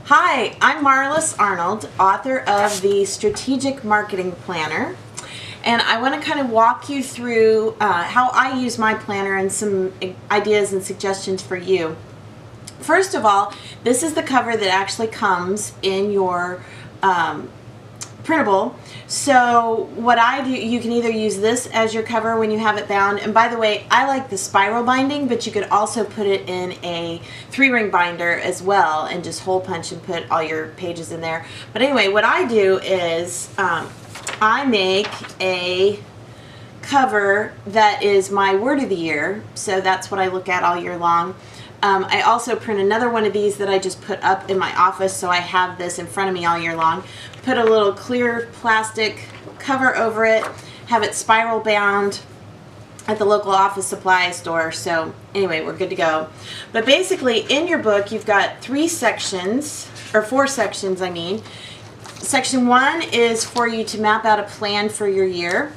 Hi, I'm Marlis Arnold, author of the Strategic Marketing Planner, and I want to kind of walk you through how I use my planner and some ideas and suggestions for you. First of all, this is the cover that actually comes in your printable. So what I do, you can either use this as your cover when you have it bound, and by the way, I like the spiral binding, but you could also put it in a 3-ring binder as well and just hole punch and put all your pages in there. But anyway, what I do is I make a cover that is my word of the year, so that's what I look at all year long. I also print another one of these that I just put up in my office, so I have this in front of me all year long. Put a little clear plastic cover over it, have it spiral bound at the local office supply store. So anyway, we're good to go. But basically in your book you've got 3 sections, or 4 sections I mean. Section 1 is for you to map out a plan for your year.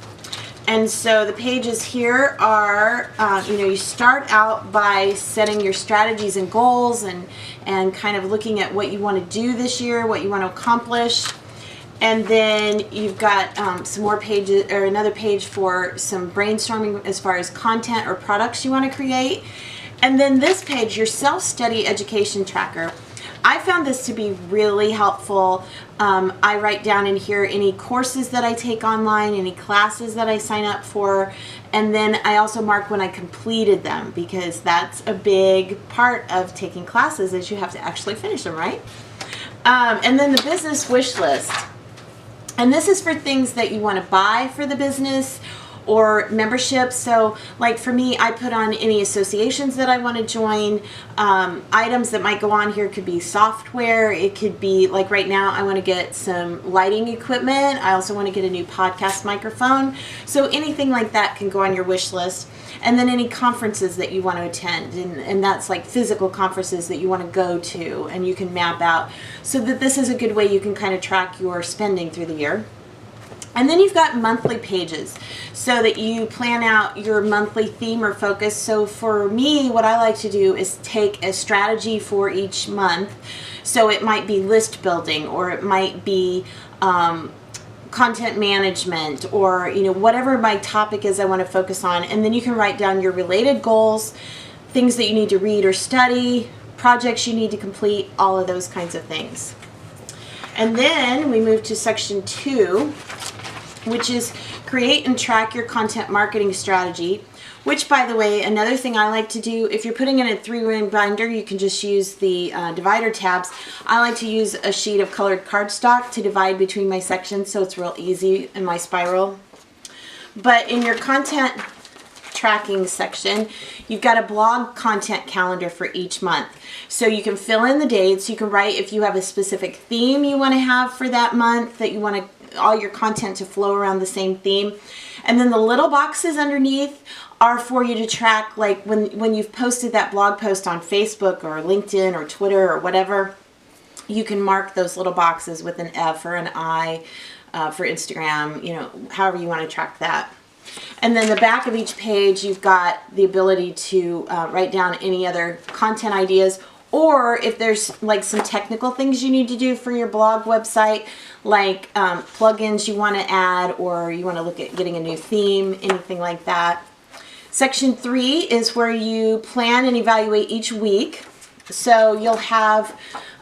And so the pages here are, you start out by setting your strategies and goals and kind of looking at what you want to do this year, what you want to accomplish. And then you've got some more pages, or another page for some brainstorming as far as content or products you want to create. And then this page, your self-study education tracker. I found this to be really helpful. I write down in here any courses that I take online, any classes that I sign up for, and then I also mark when I completed them, because that's a big part of taking classes, is you have to actually finish them, right? And then the business wish list. And this is for things that you want to buy for the business or memberships. So like for me, I put on any associations that I want to join. Items that might go on here could be software. It could be, like right now, I want to get some lighting equipment. I also want to get a new podcast microphone. So anything like that can go on your wish list. And then any conferences that you want to attend, and that's like physical conferences that you want to go to, and you can map out, so that this is a good way you can kind of track your spending through the year. And then you've got monthly pages, so that you plan out your monthly theme or focus. So for me, what I like to do is take a strategy for each month. So it might be list building, or it might be content management, or whatever my topic is I want to focus on. And then you can write down your related goals, things that you need to read or study, projects you need to complete, all of those kinds of things. And then we move to section 2, which is create and track your content marketing strategy, which, by the way, another thing I like to do, if you're putting in a 3-ring binder, you can just use the divider tabs. I like to use a sheet of colored cardstock to divide between my sections, so it's real easy in my spiral. But in your content tracking section, you've got a blog content calendar for each month. So you can fill in the dates. You can write if you have a specific theme you want to have for that month, that you want all your content to flow around the same theme. And then the little boxes underneath are for you to track, like when you've posted that blog post on Facebook or LinkedIn or Twitter or whatever, you can mark those little boxes with an F or an I for Instagram, however you want to track that. And then the back of each page, you've got the ability to write down any other content ideas, or if there's like some technical things you need to do for your blog website, like plugins you want to add, or you want to look at getting a new theme, anything like that. Section 3 is where you plan and evaluate each week. So you'll have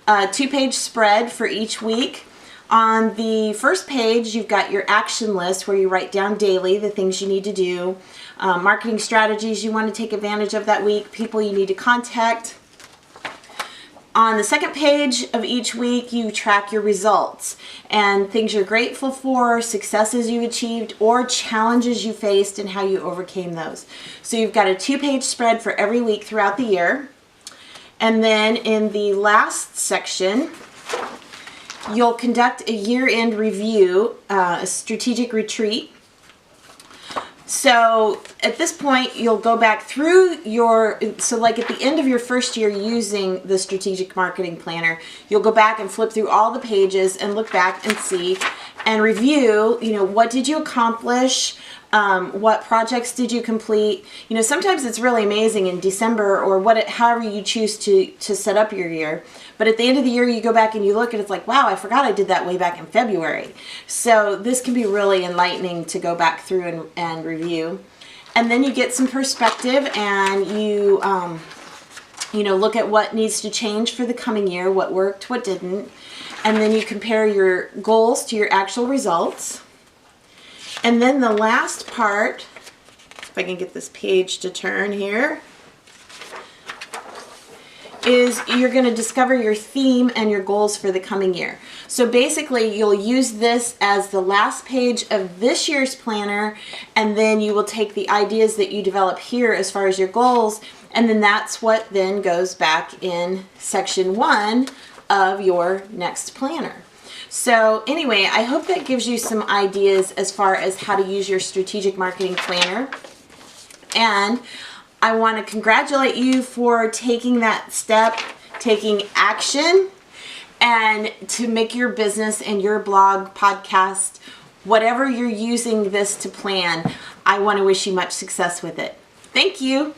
a 2-page spread for each week. On the first page, you've got your action list, where you write down daily the things you need to do, marketing strategies you want to take advantage of that week, people you need to contact. On the second page of each week, you track your results and things you're grateful for, successes you achieved, or challenges you faced and how you overcame those. So you've got a 2-page spread for every week throughout the year. And then in the last section, you'll conduct a year-end review, a strategic retreat. So at this point, you'll go back through so like at the end of your first year using the Strategic Marketing Planner, you'll go back and flip through all the pages and look back and see and review, what did you accomplish? What projects did you complete? You know, sometimes it's really amazing in December or however you choose to set up your year. But at the end of the year, you go back and you look and it's like, wow, I forgot I did that way back in February. So this can be really enlightening to go back through and review. And then you get some perspective and you, you know, look at what needs to change for the coming year, what worked, what didn't. And then you compare your goals to your actual results. And then the last part, if I can get this page to turn here, is you're going to discover your theme and your goals for the coming year. So basically you'll use this as the last page of this year's planner, and then you will take the ideas that you develop here as far as your goals, and then that's what then goes back in section 1 of your next planner. So anyway, I hope that gives you some ideas as far as how to use your strategic marketing planner. And I want to congratulate you for taking that step, taking action, and to make your business and your blog, podcast, whatever you're using this to plan, I want to wish you much success with it. Thank you.